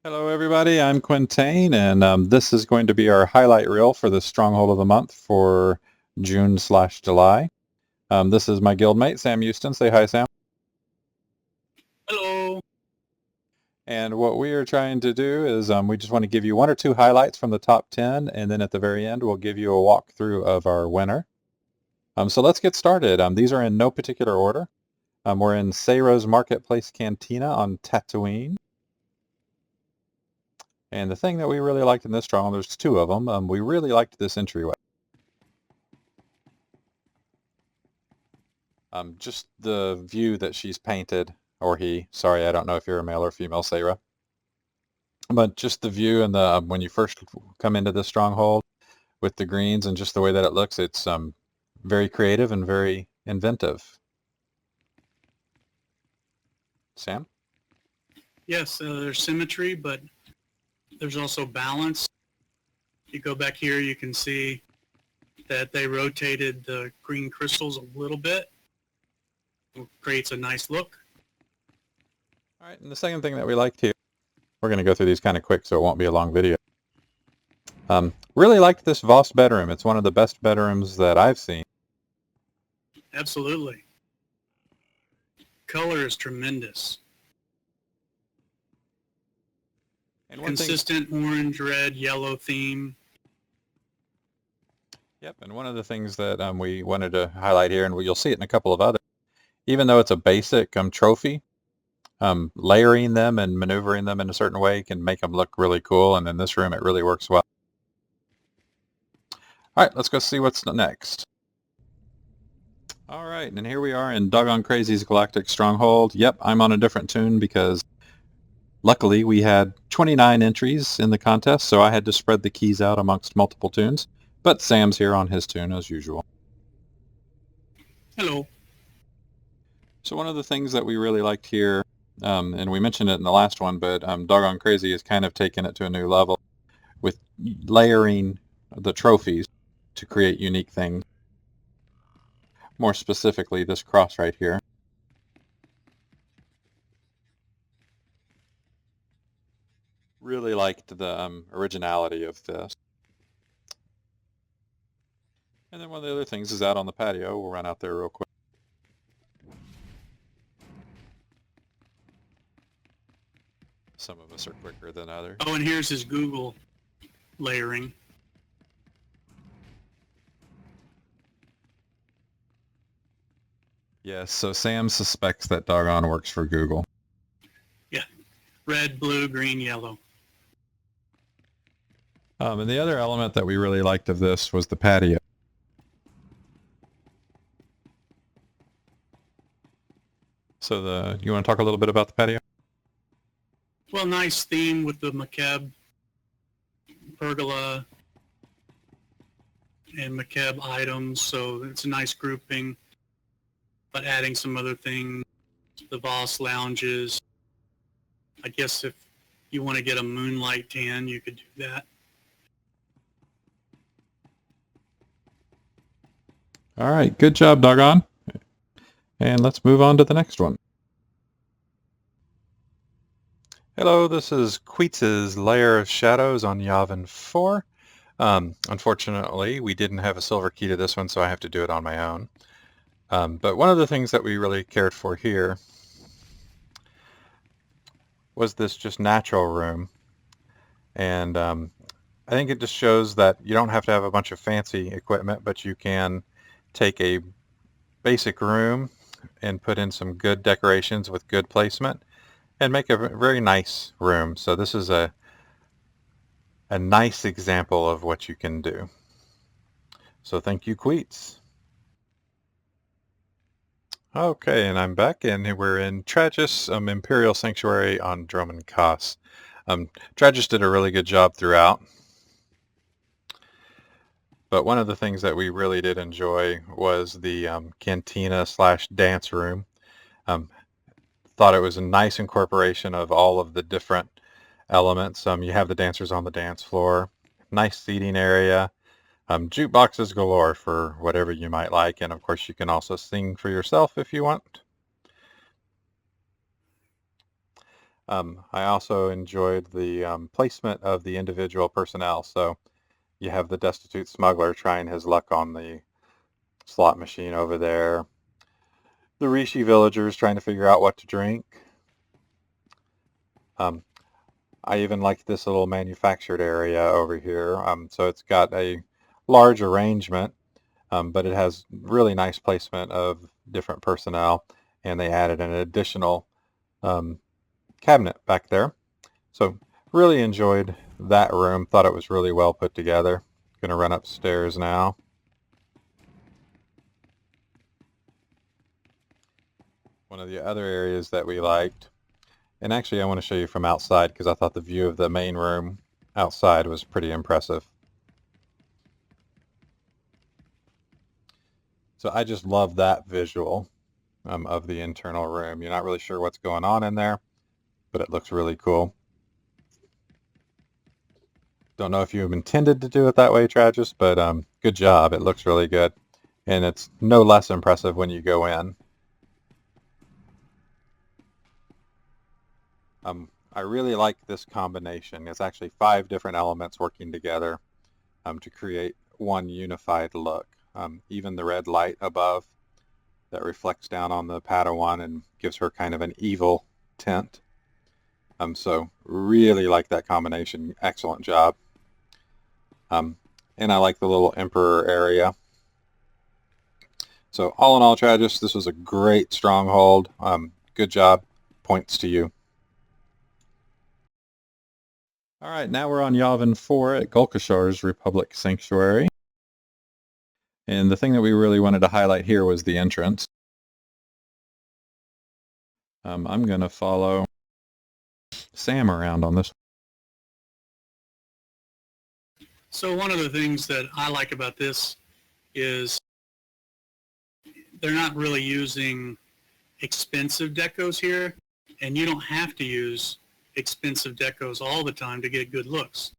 Hello everybody, I'm Quintain, and this is going to be our highlight reel for the Stronghold of the Month for June/July. This is my guildmate, Sam Houston. Say hi, Sam. Hello. And what we are trying to do is we just want to give you one or two highlights from the top 10, and then at the very end we'll give you a walkthrough of our winner. So let's get started. These are in no particular order. We're in Sayro's Marketplace Cantina on Tatooine. And the thing that we really liked in this stronghold, there's two of them, we really liked this entryway. Just the view that she's painted, or he, sorry, I don't know if you're a male or female Sayra, but just the view and the when you first come into this stronghold with the greens and just the way that it looks, it's very creative and very inventive. Sam? Yes, there's symmetry, but there's also balance. You go back here, you can see that they rotated the green crystals a little bit. It creates a nice look. All right, and the second thing that we liked here, we're going to go through these kind of quick so it won't be a long video. Really liked this Voss bedroom. It's one of the best bedrooms that I've seen. Absolutely. Color is tremendous. And consistent orange, red, yellow theme. Yep, and one of the things that we wanted to highlight here, and you'll see it in a couple of others, even though it's a basic trophy, layering them and maneuvering them in a certain way can make them look really cool, and in this room it really works well. All right, let's go see what's next. All right, and here we are in Doggone Crazy's Galactic Stronghold. Yep, I'm on a different tune because luckily we had 29 entries in the contest, so I had to spread the keys out amongst multiple tunes, but Sam's here on his tune as usual. Hello. So one of the things that we really liked here, and we mentioned it in the last one, but Doggone Crazy has kind of taken it to a new level with layering the trophies to create unique things. More specifically, this cross right here. Really liked the originality of this. And then one of the other things is out on the patio. We'll run out there real quick. Some of us are quicker than others. Oh, and here's his Google layering. Yes, so Sam suspects that Doggone works for Google. Yeah, red, blue, green, yellow. And the other element that we really liked of this was the patio. So you want to talk a little bit about the patio? Well, nice theme with the Makeb pergola and Makeb items, so it's a nice grouping. But adding some other things, the Voss lounges. I guess if you want to get a moonlight tan, you could do that. All right, good job, Doggone. And let's move on to the next one. Hello, this is Queets' Lair of Shadows on Yavin 4. Unfortunately, we didn't have a silver key to this one, so I have to do it on my own. But one of the things that we really cared for here was this just natural room. And I think it just shows that you don't have to have a bunch of fancy equipment, but you can take a basic room and put in some good decorations with good placement and make a very nice room. So this is a nice example of what you can do. So thank you, Queets. Okay, and I'm back, and we're in Tragus, Imperial Sanctuary on Droman Kos. Tragus did a really good job throughout. But one of the things that we really did enjoy was the cantina/dance room. Thought it was a nice incorporation of all of the different elements. You have the dancers on the dance floor, nice seating area, jukeboxes galore for whatever you might like, and of course you can also sing for yourself if you want. I also enjoyed the placement of the individual personnel. So you have the destitute smuggler trying his luck on the slot machine over there. The Rishi villagers trying to figure out what to drink. Um, I even like this little manufactured area over here. So it's got a large arrangement, but it has really nice placement of different personnel, and they added an additional um, cabinet back there. So really enjoyed that room. Thought it was really well put together. Gonna run upstairs now. One of the other areas that we liked, and actually I want to show you from outside because I thought the view of the main room outside was pretty impressive. So I just love that visual of the internal room. You're not really sure what's going on in there, but it looks really cool. Don't know if you intended to do it that way, Travis, but good job. It looks really good. And it's no less impressive when you go in. I really like this combination. It's actually 5 different elements working together to create one unified look. Even the red light above that reflects down on the Padawan and gives her kind of an evil tint. So really like that combination. Excellent job. And I like the little Emperor area. So all in all, Travis, this was a great stronghold. Good job. Points to you. All right, now we're on Yavin 4 at Gulkashar's Republic Sanctuary. And the thing that we really wanted to highlight here was the entrance. I'm going to follow Sam around on this. So one of the things that I like about this is they're not really using expensive decos here, and you don't have to use expensive decos all the time to get good looks.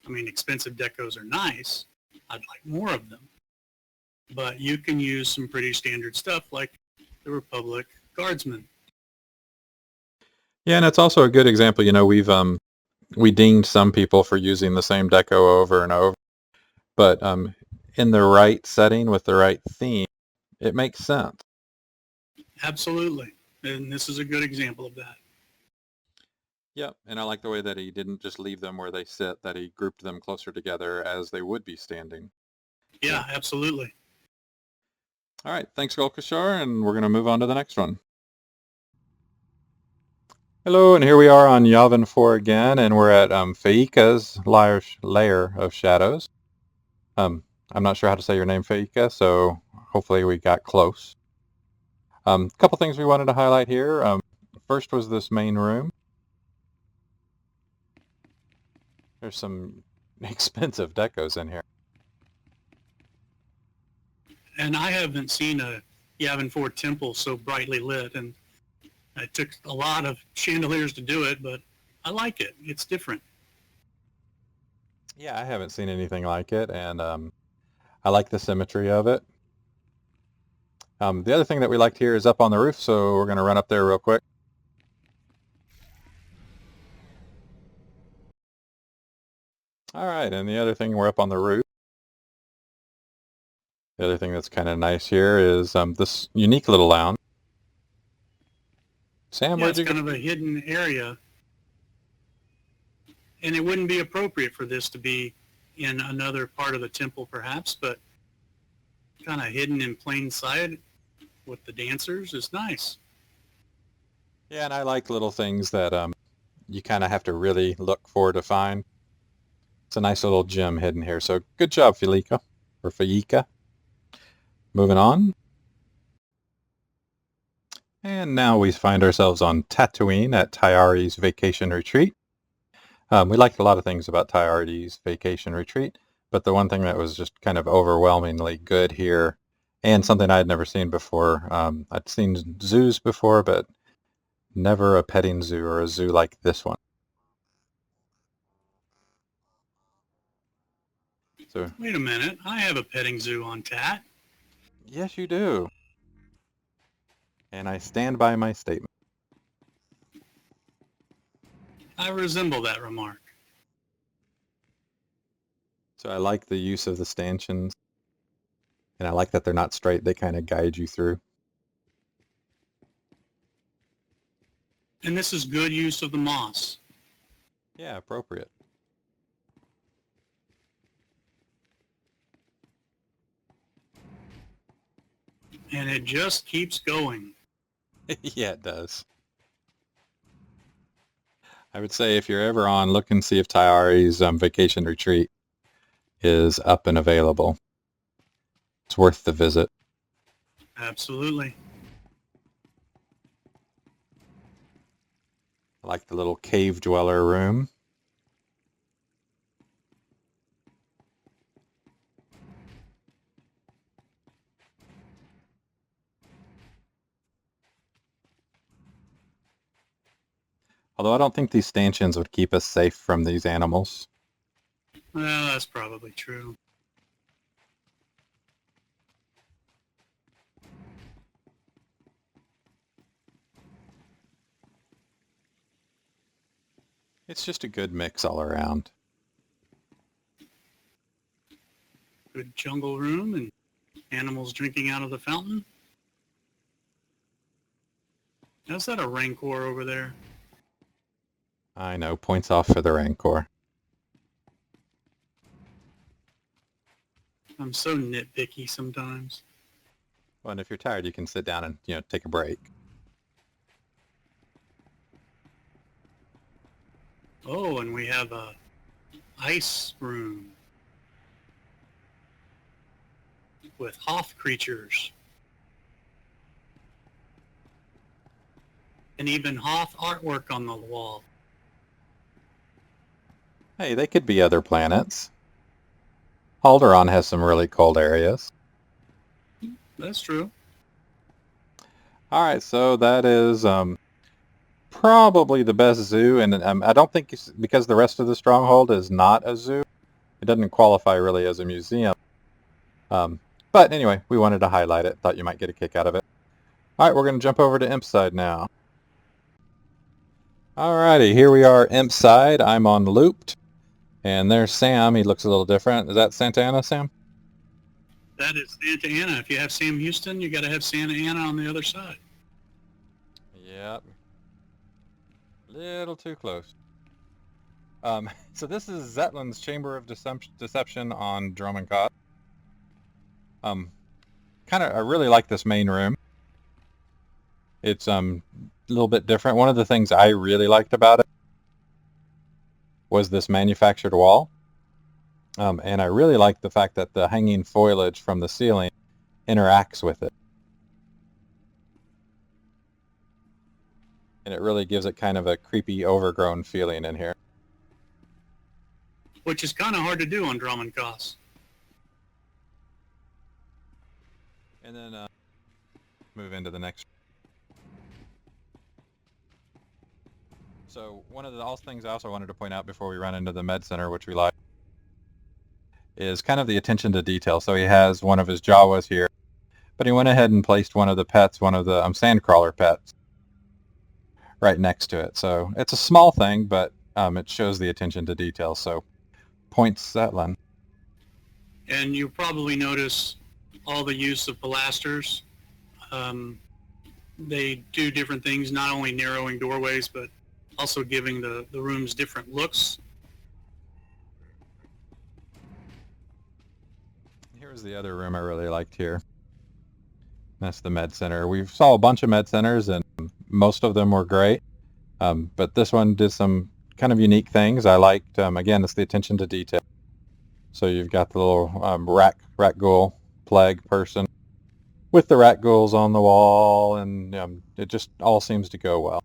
I mean, expensive decos are nice. I'd like more of them. But you can use some pretty standard stuff like the Republic Guardsman. Yeah, and it's also a good example. You know, we dinged some people for using the same deco over and over, but in the right setting with the right theme, it makes sense. Absolutely. And this is a good example of that. Yep, and I like the way that he didn't just leave them where they sit, that he grouped them closer together as they would be standing. Yeah, absolutely. All right, thanks, Golkashar, and we're going to move on to the next one. Hello, and here we are on Yavin 4 again, and we're at Faika's Lair of Shadows. I'm not sure how to say your name, Faika, so hopefully we got close. A couple things we wanted to highlight here. First was this main room. There's some expensive decos in here. And I haven't seen a Yavin 4 temple so brightly lit, and it took a lot of chandeliers to do it, but I like it. It's different. Yeah, I haven't seen anything like it, and I like the symmetry of it. The other thing that we liked here is up on the roof, so we're going to run up there real quick. All right, and the other thing, we're up on the roof. The other thing that's kind of nice here is this unique little lounge. Sam, Yeah, where'd it's you go? kind of a hidden area, and it wouldn't be appropriate for this to be in another part of the temple, perhaps, but kind of hidden in plain sight with the dancers is nice. Yeah, and I like little things that you kind of have to really look for to find. It's a nice little gem hidden here, so good job, Filika, or Faika. Moving on. And now we find ourselves on Tatooine at Tyari's Vacation Retreat. We liked a lot of things about Tyari's Vacation Retreat, but the one thing that was just kind of overwhelmingly good here, and something I had never seen before, I'd seen zoos before, but never a petting zoo or a zoo like this one. So, Wait a minute, I have a petting zoo on Tat. yes, you do. And I stand by my statement. I resemble that remark. So I like the use of the stanchions, and I like that they're not straight. They kind of guide you through. And this is good use of the moss. Yeah, appropriate. And it just keeps going. Yeah, it does. I would say if you're ever on, look and see if Tayari's vacation retreat is up and available. It's worth the visit. Absolutely. I like the little cave dweller room. Although I don't think these stanchions would keep us safe from these animals. Well, that's probably true. It's just a good mix all around. Good jungle room and animals drinking out of the fountain. Is that a rancor over there? I know, points off for the Rancor. I'm so nitpicky sometimes. Well, and if you're tired, you can sit down and, take a break. Oh, and we have a ice room with Hoth creatures. And even Hoth artwork on the wall. Hey, they could be other planets. Alderaan has some really cold areas. That's true. All right, so that is probably the best zoo, and I don't think because the rest of the Stronghold is not a zoo, it doesn't qualify really as a museum. But anyway, we wanted to highlight it. Thought you might get a kick out of it. All right, we're going to jump over to Imp side now. All righty, here we are, Imp side. I'm on Looped, and there's Sam. He looks a little different. Is that Santa Ana, Sam? That is Santa Ana. If you have Sam Houston, you got to have Santa Ana on the other side. Yep. Little too close. So this is Zetlin's Chamber of Deception on Dromancott. I really like this main room. It's a little bit different. One of the things I really liked about it was this manufactured wall. And I really like the fact that the hanging foliage from the ceiling interacts with it. And it really gives it kind of a creepy, overgrown feeling in here. Which is kind of hard to do on Dromancott. And then move into the next. So one of the things I also wanted to point out before we run into the med center, which we like, is kind of the attention to detail. So he has one of his Jawas here, but he went ahead and placed one of the pets, one of the sandcrawler pets, right next to it. So it's a small thing, but it shows the attention to detail. So points Zetlin. And you probably notice all the use of pilasters. They do different things, not only narrowing doorways, but also giving the rooms different looks. Here's the other room I really liked here. That's the med center. We saw a bunch of med centers, and most of them were great. But this one did some kind of unique things. I liked, again, it's the attention to detail. So you've got the little rat ghoul plague person with the rat ghouls on the wall, and it just all seems to go well.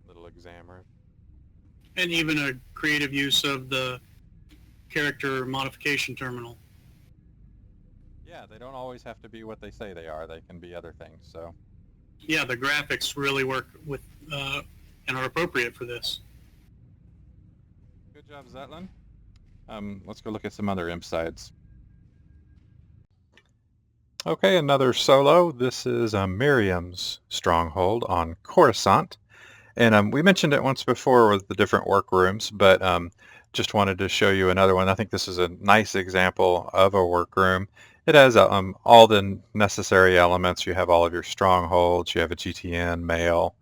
Little examiner. And even a creative use of the character modification terminal. Yeah, they don't always have to be what they say they are. They can be other things. So yeah, the graphics really work with and are appropriate for this. Good job, Zetlin. Let's go look at some other imp sides. Okay, another solo. This is Miriam's Stronghold on Coruscant. And we mentioned it once before with the different workrooms, but just wanted to show you another one. I think this is a nice example of a workroom. It has all the necessary elements. You have all of your strongholds. You have a GTN, mail,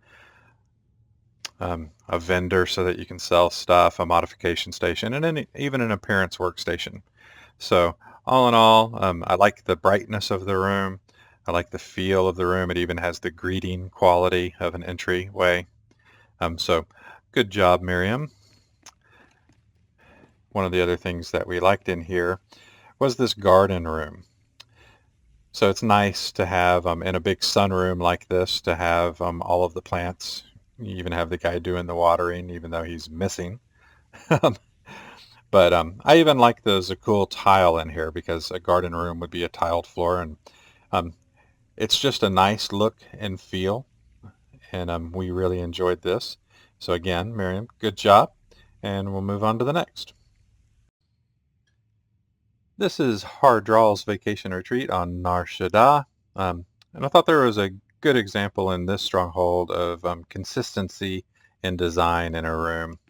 a vendor so that you can sell stuff, a modification station, and even an appearance workstation. So all in all, I like the brightness of the room. I like the feel of the room. It even has the greeting quality of an entryway. So good job, Miriam. One of the other things that we liked in here was this garden room. So it's nice to have in a big sunroom like this to have all of the plants. You even have the guy doing the watering, even though he's missing. But I even like the cool tile in here because a garden room would be a tiled floor, and um, it's just a nice look and feel. And we really enjoyed this. So again, Miriam, good job, and we'll move on to the next. This is Hardraw's Vacation Retreat on Nar Shaddaa. And I thought there was a good example in this stronghold of consistency in design in a room.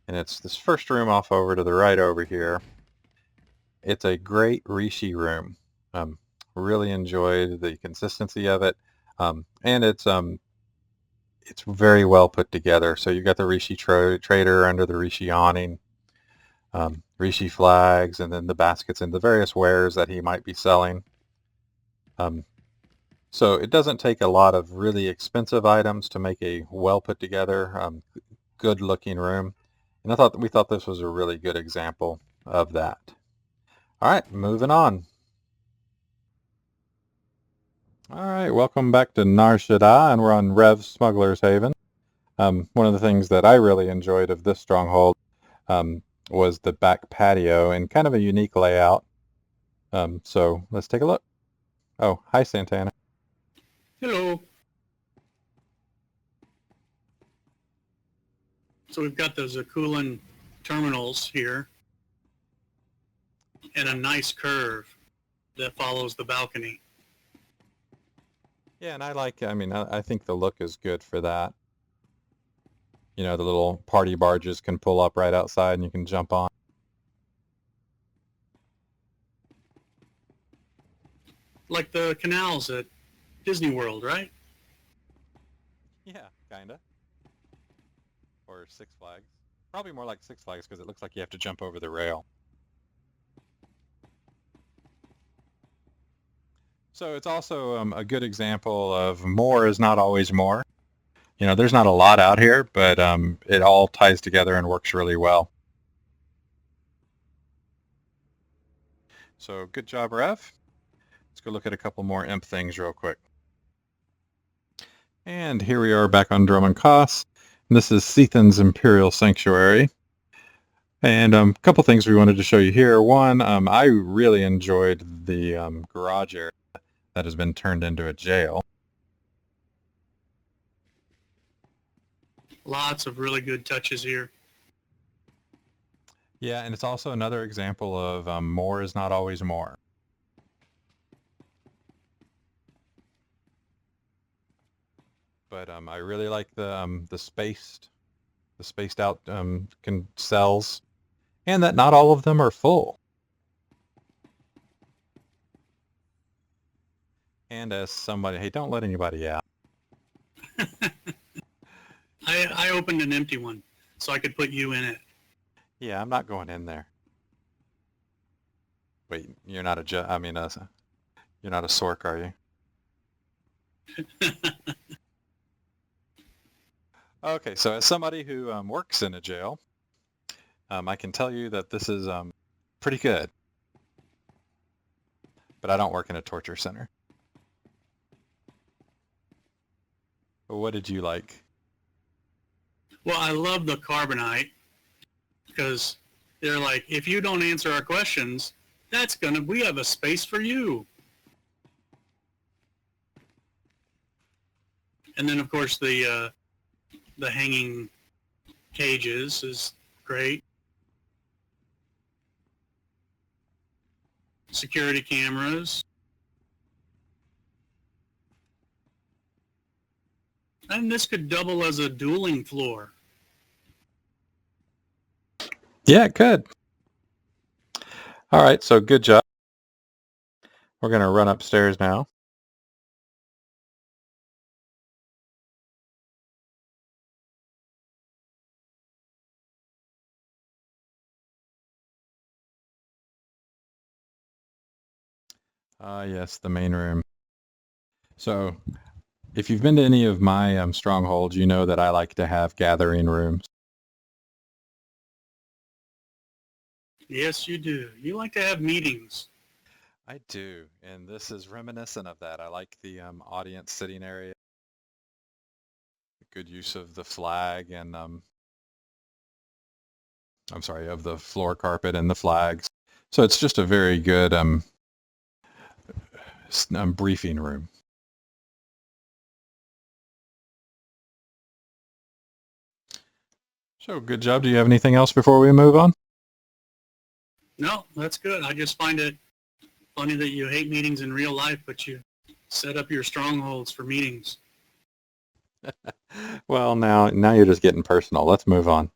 And it's this first room off over to the right over here. It's a great Rishi room. Really enjoyed the consistency of it. And it's very well put together. So you've got the Rishi trader under the Rishi awning. Rishi flags, and then the baskets and the various wares that he might be selling. So it doesn't take a lot of really expensive items to make a well put together, good looking room. And we thought this was a really good example of that. All right, moving on. All right, welcome back to Nar Shaddaa, and we're on Rev Smuggler's Haven. One of the things that I really enjoyed of this stronghold was the back patio and kind of a unique layout. So let's take a look. Oh, hi, Santana. Hello. So we've got those Akulan terminals here and a nice curve that follows the balcony. Yeah, and I think the look is good for that. You know, the little party barges can pull up right outside and you can jump on. Like the canals at Disney World, right? Yeah, kinda. Or Six Flags. Probably more like Six Flags because it looks like you have to jump over the rail. So it's also a good example of more is not always more. You know, there's not a lot out here, but it all ties together and works really well. So good job, Rev. Let's go look at a couple more imp things real quick. And here we are back on Drummond Koss. This is Sethan's Imperial Sanctuary. And a couple things we wanted to show you here. One, I really enjoyed the garage area that has been turned into a jail. Lots of really good touches here. Yeah, and it's also another example of more is not always more. But I really like the spaced out cells, and that not all of them are full. And as somebody, hey, don't let anybody out. I opened an empty one so I could put you in it. Yeah, I'm not going in there. Wait, you're not you're not a sork, are you? Okay, so as somebody who works in a jail, I can tell you that this is pretty good. But I don't work in a torture center. But what did you like? Well, I love the carbonite because they're like, if you don't answer our questions, we have a space for you. And then of course the hanging cages is great. security cameras. And this could double as a dueling floor. Yeah, it could. All right, so good job. We're going to run upstairs now. Yes, the main room. So if you've been to any of my strongholds, you know that I like to have gathering rooms. Yes, you do. You like to have meetings. I do, and this is reminiscent of that. I like the audience sitting area, good use of the flag and I'm sorry, of the floor carpet and the flags. So it's just a very good briefing room. So good job. Do you have anything else before we move on? No, that's good. I just find it funny that you hate meetings in real life, but you set up your strongholds for meetings. Well, now you're just getting personal. Let's move on.